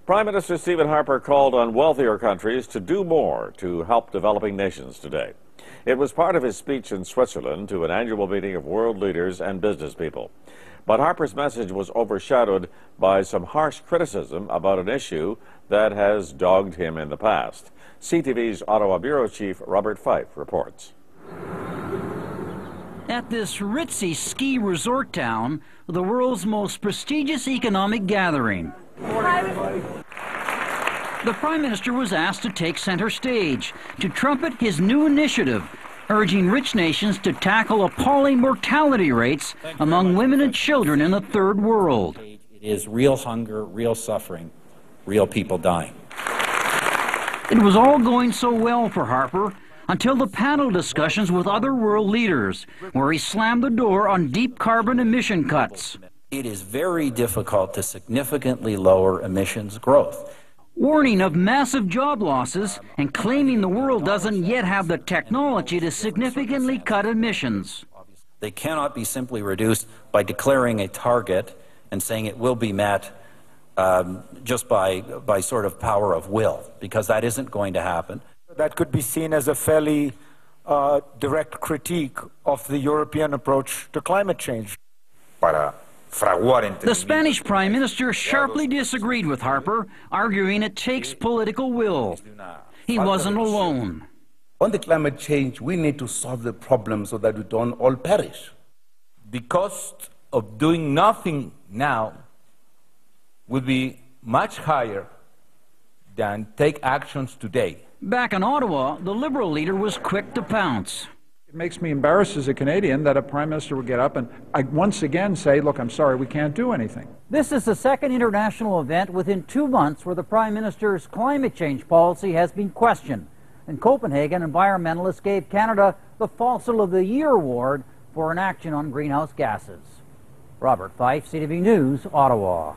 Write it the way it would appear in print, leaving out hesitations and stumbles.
Prime Minister Stephen Harper called on wealthier countries to do more to help developing nations today. It was part of his speech in Switzerland to an annual meeting of world leaders and business people. But Harper's message was overshadowed by some harsh criticism about an issue that has dogged him in the past. CTV's Ottawa Bureau Chief Robert Fife reports. At this ritzy ski resort town, the world's most prestigious economic gathering. The Prime Minister was asked to take center stage to trumpet his new initiative, urging rich nations to tackle appalling mortality rates among women and children in the third world. It is real hunger, real suffering, real people dying. It was all going so well for Harper until the panel discussions with other world leaders, where he slammed the door on deep carbon emission cuts. It is very difficult to significantly lower emissions growth. Warning of massive job losses and claiming the world doesn't yet have the technology to significantly cut emissions. They cannot be simply reduced by declaring a target and saying it will be met just by sort of power of will, because that isn't going to happen. That could be seen as a fairly direct critique of the European approach to climate change. The Spanish Prime Minister sharply disagreed with Harper, arguing it takes political will. He wasn't alone. On the climate change, we need to solve the problem so that we don't all perish. The cost of doing nothing now will be much higher than take actions today. Back in Ottawa, the Liberal leader was quick to pounce. It makes me embarrassed as a Canadian that a Prime Minister would get up and once again say, look, I'm sorry, we can't do anything. This is the second international event within 2 months where the Prime Minister's climate change policy has been questioned. In Copenhagen, environmentalists gave Canada the Fossil of the Year award for inaction on greenhouse gases. Robert Fife, CTV News, Ottawa.